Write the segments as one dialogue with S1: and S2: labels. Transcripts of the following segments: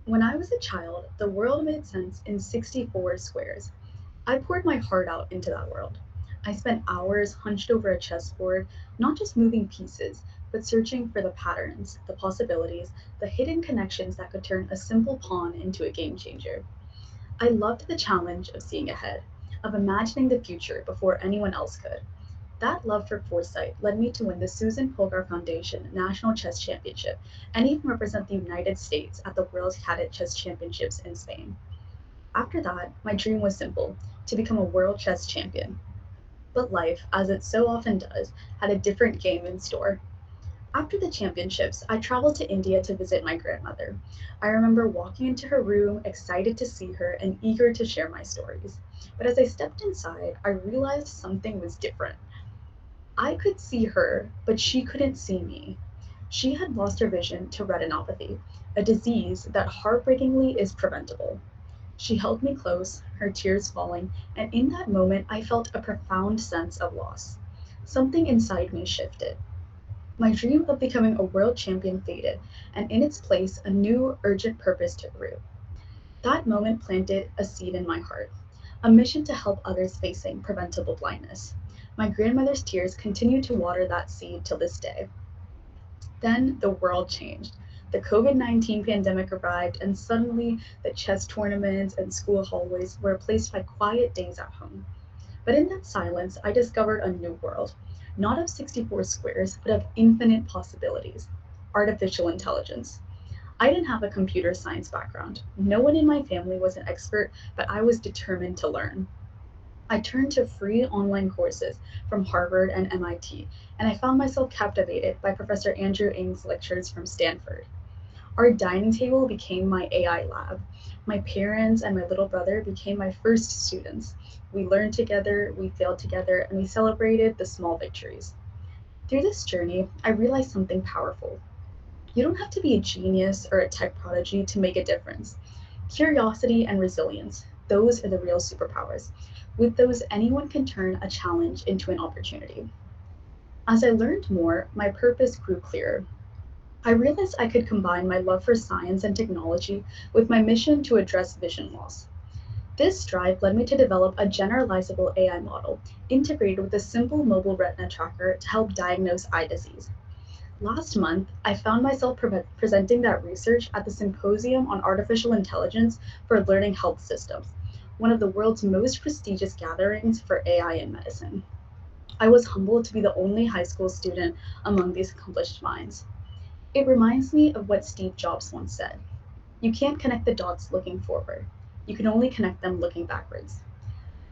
S1: When I was a child, the world made sense in 64 squares. I poured my heart out into that world. I spent hours hunched over a chessboard, not just moving pieces, but searching for the patterns, the possibilities, the hidden connections that could turn a simple pawn into a game changer. I loved the challenge of seeing ahead, of imagining the future before anyone else could. That love for foresight led me to win the Susan Polgar Foundation National Chess Championship and even represent the United States at the World Cadet Chess Championships in Spain. After that, my dream was simple to become a world chess champion. But life, as it so often does, had a different game in store. After the championships, I traveled to India to visit my grandmother. I remember walking into her room, excited to see her and eager to share my stories. But as I stepped inside, I realized something was different. I could see her, but she couldn't see me. She had lost her vision to retinopathy, a disease that heartbreakingly is preventable. She held me close, her tears falling, and in that moment I felt a profound sense of loss. Something inside me shifted. My dream of becoming a world champion faded, and in its place, a new, urgent purpose took root. That moment planted a seed in my heart, a mission to help others facing preventable blindness. My grandmother's tears continue to water that seed till this day. Then the world changed. The COVID-19 pandemic arrived, and suddenly the chess tournaments and school hallways were replaced by quiet days at home. But in that silence, I discovered a new world, not of 64 squares, but of infinite possibilities. Artificial intelligence. I didn't have a computer science background. No one in my family was an expert, but I was determined to learn. I turned to free online courses from Harvard and MIT, and I found myself captivated by Professor Andrew Ng's lectures from Stanford. Our dining table became my AI lab. My parents and my little brother became my first students. We learned together, we failed together, and we celebrated the small victories. Through this journey, I realized something powerful. You don't have to be a genius or a tech prodigy to make a difference. Curiosity and resilience, those are the real superpowers. With those, anyone can turn a challenge into an opportunity. As I learned more, my purpose grew clearer. I realized I could combine my love for science and technology with my mission to address vision loss. This drive led me to develop a generalizable AI model integrated with a simple mobile retina tracker to help diagnose eye disease. Last month, I found myself presenting that research at the Symposium on Artificial Intelligence for Learning Health Systems, one of the world's most prestigious gatherings for AI in medicine. I was humbled to be the only high school student among these accomplished minds. It reminds me of what Steve Jobs once said: you can't connect the dots looking forward, you can only connect them looking backwards.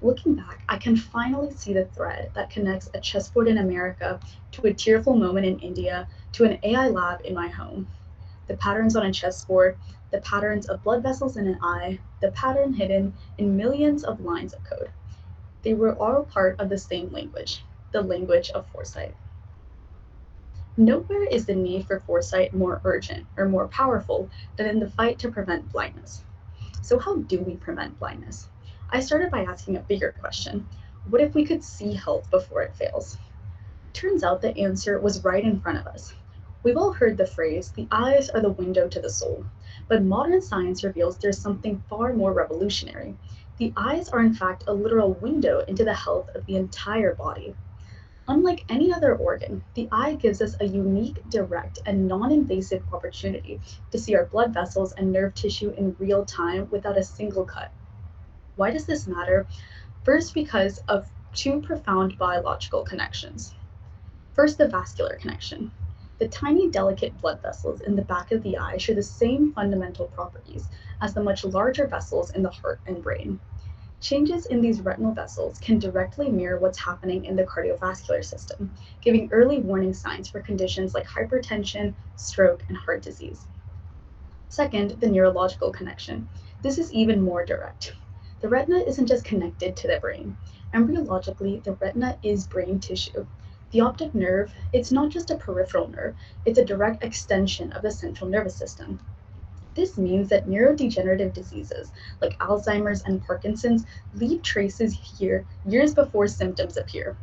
S1: Looking back, I can finally see the thread that connects a chessboard in America to a tearful moment in India to an AI lab in my home. The patterns on a chessboard, the patterns of blood vessels in an eye, the pattern hidden in millions of lines of code. They were all part of the same language, the language of foresight. Nowhere is the need for foresight more urgent or more powerful than in the fight to prevent blindness. So, how do we prevent blindness? I started by asking a bigger question: what if we could see health before it fails? Turns out the answer was right in front of us. We've all heard the phrase, the eyes are the window to the soul, but modern science reveals there's something far more revolutionary. The eyes are, in fact, a literal window into the health of the entire body. Unlike any other organ, the eye gives us a unique, direct, and non invasive opportunity to see our blood vessels and nerve tissue in real time without a single cut. Why does this matter? First, because of two profound biological connections. First, the vascular connection. The tiny, delicate blood vessels in the back of the eye share the same fundamental properties as the much larger vessels in the heart and brain. Changes in these retinal vessels can directly mirror what's happening in the cardiovascular system, giving early warning signs for conditions like hypertension, stroke, and heart disease. Second, the neurological connection. This is even more direct. The retina isn't just connected to the brain. Embryologically, the retina is brain tissue. The optic nerve, it's not just a peripheral nerve, it's a direct extension of the central nervous system. This means that neurodegenerative diseases like Alzheimer's and Parkinson's leave traces here years before symptoms appear.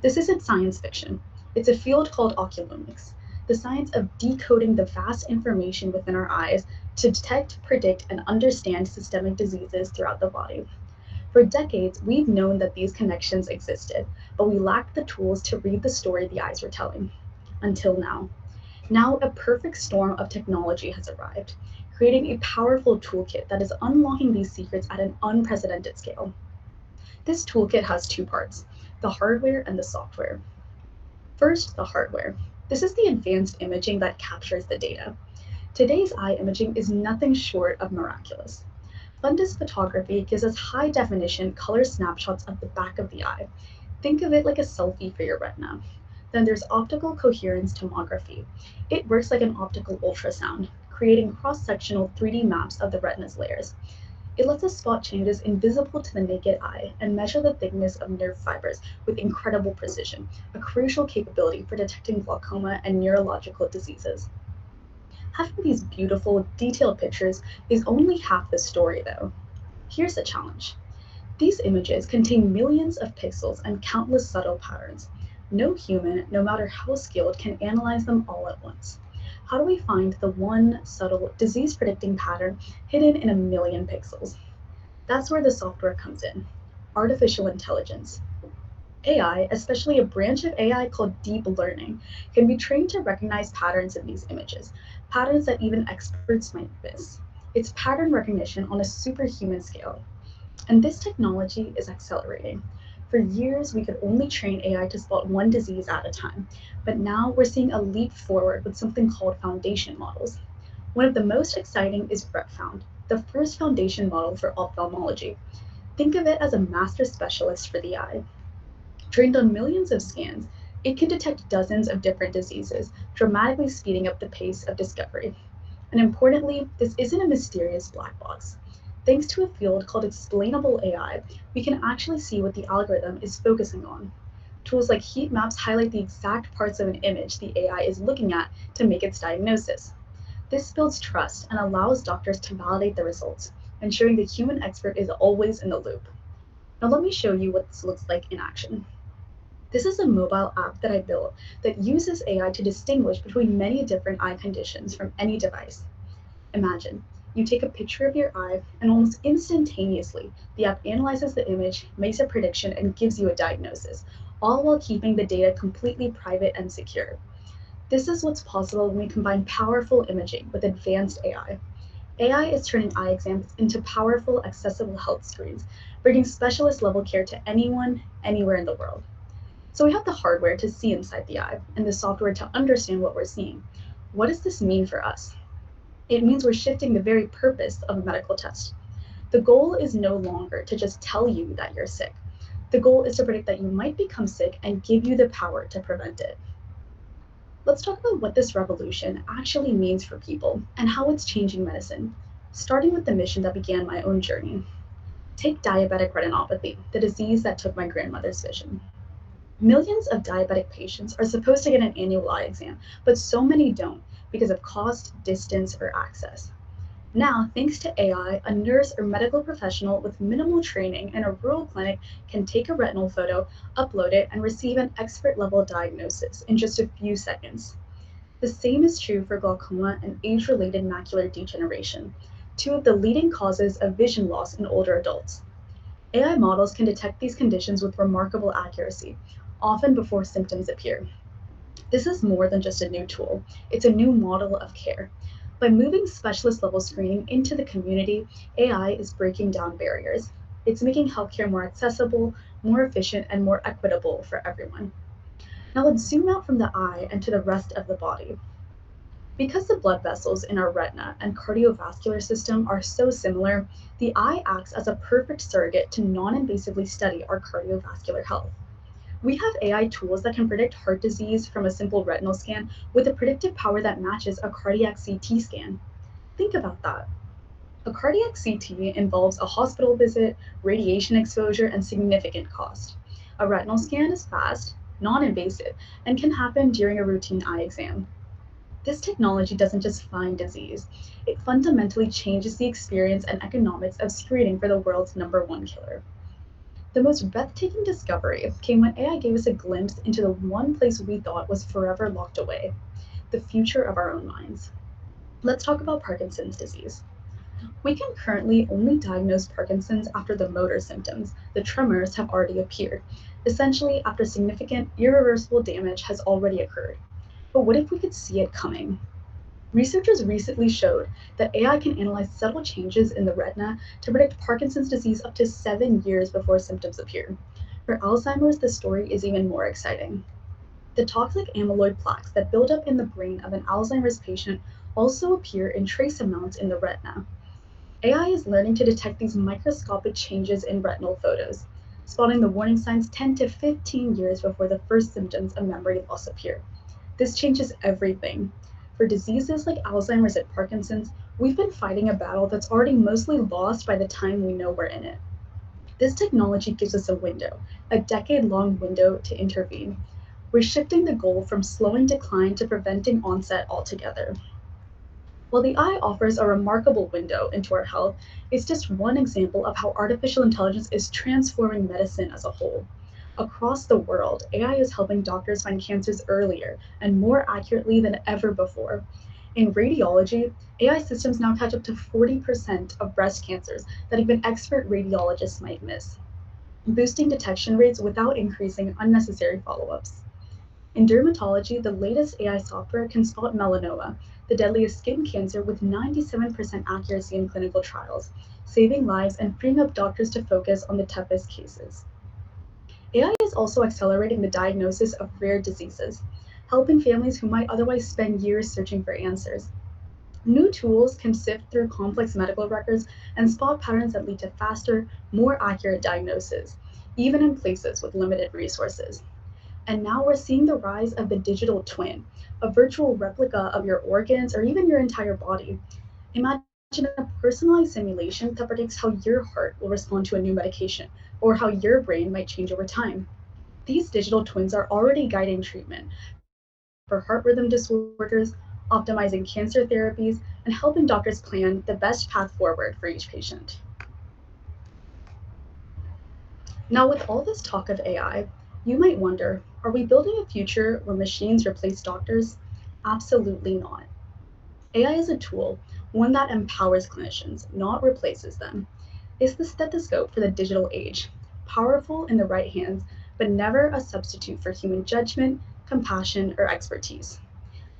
S1: This isn't science fiction. It's a field called oculomics. the science of decoding the vast information within our eyes to detect, predict, and understand systemic diseases throughout the body. For decades, we've known that these connections existed, but we lacked the tools to read the story the eyes were telling. Until now. Now, a perfect storm of technology has arrived, creating a powerful toolkit that is unlocking these secrets at an unprecedented scale. This toolkit has two parts: the hardware and the software. First, the hardware. This is the advanced imaging that captures the data. Today's eye imaging is nothing short of miraculous. Fundus photography gives us high definition color snapshots of the back of the eye. Think of it like a selfie for your retina. Then there's optical coherence tomography. It works like an optical ultrasound, creating cross sectional 3D maps of the retina's layers. It lets us spot changes invisible to the naked eye and measure the thickness of nerve fibers with incredible precision, a crucial capability for detecting glaucoma and neurological diseases. Having these beautiful, detailed pictures is only half the story, though. Here's the challenge. These images contain millions of pixels and countless subtle patterns. No human, no matter how skilled, can analyze them all at once. How do we find the one subtle, disease predicting pattern hidden in a million pixels? That's where the software comes in: artificial intelligence. AI, especially a branch of AI called deep learning, can be trained to recognize patterns in these images, patterns that even experts might miss. It's pattern recognition on a superhuman scale. And this technology is accelerating. For years, we could only train AI to spot one disease at a time, but now we're seeing a leap forward with something called foundation models. One of the most exciting is RepFound, the first foundation model for ophthalmology. Think of it as a master specialist for the eye. Trained on millions of scans, it can detect dozens of different diseases, dramatically speeding up the pace of discovery. And importantly, this isn't a mysterious black box. Thanks to a field called explainable AI, we can actually see what the algorithm is focusing on. Tools like heat maps highlight the exact parts of an image the AI is looking at to make its diagnosis. This builds trust and allows doctors to validate the results, ensuring the human expert is always in the loop. Now let me show you what this looks like in action. This is a mobile app that I built that uses AI to distinguish between many different eye conditions from any device. Imagine, you take a picture of your eye, and almost instantaneously, the app analyzes the image, makes a prediction, and gives you a diagnosis, all while keeping the data completely private and secure. This is what's possible when we combine powerful imaging with advanced AI. AI is turning eye exams into powerful, accessible health screens, bringing specialist level care to anyone, anywhere in the world. So we have the hardware to see inside the eye and the software to understand what we're seeing. What does this mean for us? It means we're shifting the very purpose of a medical test. The goal is no longer to just tell you that you're sick. The goal is to predict that you might become sick and give you the power to prevent it. Let's talk about what this revolution actually means for people and how it's changing medicine, starting with the mission that began my own journey. Take diabetic retinopathy, the disease that took my grandmother's vision. Millions of diabetic patients are supposed to get an annual eye exam, but so many don't because of cost, distance, or access. Now, thanks to AI, a nurse or medical professional with minimal training in a rural clinic can take a retinal photo, upload it, and receive an expert level diagnosis in just a few seconds. The same is true for glaucoma and age related macular degeneration, two of the leading causes of vision loss in older adults. AI models can detect these conditions with remarkable accuracy, often before symptoms appear. This is more than just a new tool, it's a new model of care. By moving specialist level screening into the community, AI is breaking down barriers. It's making healthcare more accessible, more efficient, and more equitable for everyone. Now let's zoom out from the eye and to the rest of the body. Because the blood vessels in our retina and cardiovascular system are so similar, the eye acts as a perfect surrogate to non-invasively study our cardiovascular health. We have AI tools that can predict heart disease from a simple retinal scan with a predictive power that matches a cardiac CT scan. Think about that. A cardiac CT involves a hospital visit, radiation exposure, and significant cost. A retinal scan is fast, non-invasive, and can happen during a routine eye exam. This technology doesn't just find disease, it fundamentally changes the experience and economics of screening for the world's number one killer. The most breathtaking discovery came when AI gave us a glimpse into the one place we thought was forever locked away: the future of our own minds. Let's talk about Parkinson's disease. We can currently only diagnose Parkinson's after the motor symptoms, the tremors, have already appeared, essentially after significant irreversible damage has already occurred. But what if we could see it coming? Researchers recently showed that AI can analyze subtle changes in the retina to predict Parkinson's disease up to 7 years before symptoms appear. For Alzheimer's, the story is even more exciting. The toxic amyloid plaques that build up in the brain of an Alzheimer's patient also appear in trace amounts in the retina. AI is learning to detect these microscopic changes in retinal photos, spotting the warning signs 10 to 15 years before the first symptoms of memory loss appear. This changes everything. For diseases like Alzheimer's and Parkinson's, we've been fighting a battle that's already mostly lost by the time we know we're in it. This technology gives us a window, a decade long window to intervene. We're shifting the goal from slowing decline to preventing onset altogether. While the eye offers a remarkable window into our health, it's just one example of how artificial intelligence is transforming medicine as a whole. Across the world, AI is helping doctors find cancers earlier and more accurately than ever before. In radiology, AI systems now catch up to 40% of breast cancers that even expert radiologists might miss, boosting detection rates without increasing unnecessary follow ups. In dermatology, the latest AI software can spot melanoma, the deadliest skin cancer, with 97% accuracy in clinical trials, saving lives and freeing up doctors to focus on the toughest cases. AI is also accelerating the diagnosis of rare diseases, helping families who might otherwise spend years searching for answers. New tools can sift through complex medical records and spot patterns that lead to faster, more accurate diagnosis, even in places with limited resources. And now we're seeing the rise of the digital twin, a virtual replica of your organs or even your entire body. Imagine a personalized simulation that predicts how your heart will respond to a new medication or how your brain might change over time. These digital twins are already guiding treatment for heart rhythm disorders, optimizing cancer therapies, and helping doctors plan the best path forward for each patient. Now, with all this talk of AI, you might wonder, are we building a future where machines replace doctors? Absolutely not. AI is a tool, one that empowers clinicians, not replaces them. It's the stethoscope for the digital age, powerful in the right hands, but never a substitute for human judgment, compassion, or expertise.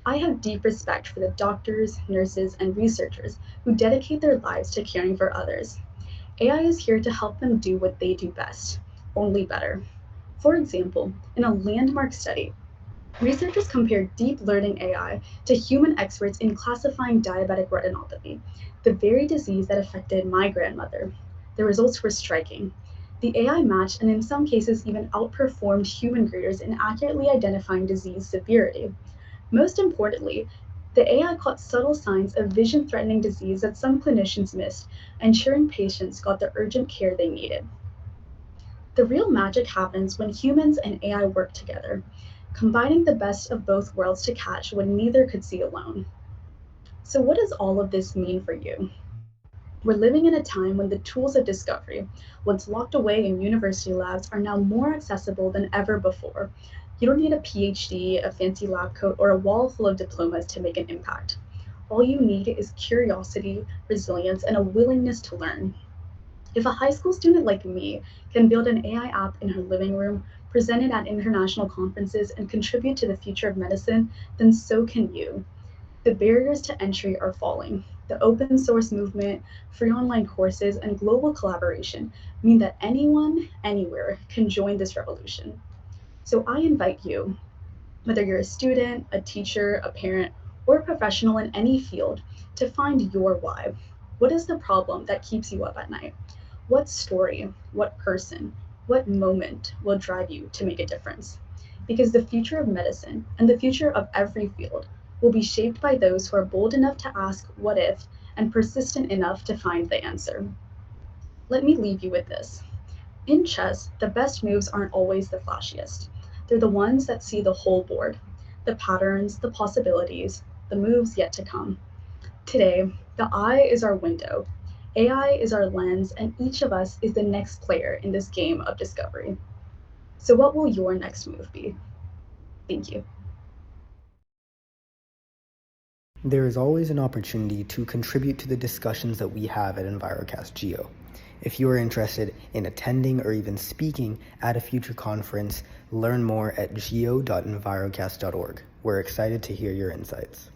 S1: I have deep respect for the doctors, nurses, and researchers who dedicate their lives to caring for others. AI is here to help them do what they do best, only better. For example, in a landmark study, researchers compared deep learning AI to human experts in classifying diabetic retinopathy, the very disease that affected my grandmother. The results were striking. The AI matched and in some cases even outperformed human graders in accurately identifying disease severity. Most importantly, the AI caught subtle signs of vision threatening disease that some clinicians missed, ensuring patients got the urgent care they needed. The real magic happens when humans and AI work together, combining the best of both worlds to catch what neither could see alone. So, what does all of this mean for you? We're living in a time when the tools of discovery, once locked away in university labs, are now more accessible than ever before. You don't need a PhD, a fancy lab coat, or a wall full of diplomas to make an impact. All you need is curiosity, resilience, and a willingness to learn. If a high school student like me can build an AI app in her living room, present it at international conferences, and contribute to the future of medicine, then so can you. The barriers to entry are falling. The open source movement, free online courses, and global collaboration mean that anyone, anywhere, can join this revolution. So I invite you, whether you're a student, a teacher, a parent, or a professional in any field, to find your why. What is the problem that keeps you up at night? What story, what person, what moment will drive you to make a difference? Because the future of medicine and the future of every field will be shaped by those who are bold enough to ask what if and persistent enough to find the answer. Let me leave you with this. In chess, the best moves aren't always the flashiest. They're the ones that see the whole board, the patterns, the possibilities, the moves yet to come. Today, the eye is our window, AI is our lens, and each of us is the next player in this game of discovery. So, what will your next move be? Thank you.
S2: There is always an opportunity to contribute to the discussions that we have at EnviroCast Geo. If you are interested in attending or even speaking at a future conference, learn more at geo.envirocast.org. We're excited to hear your insights.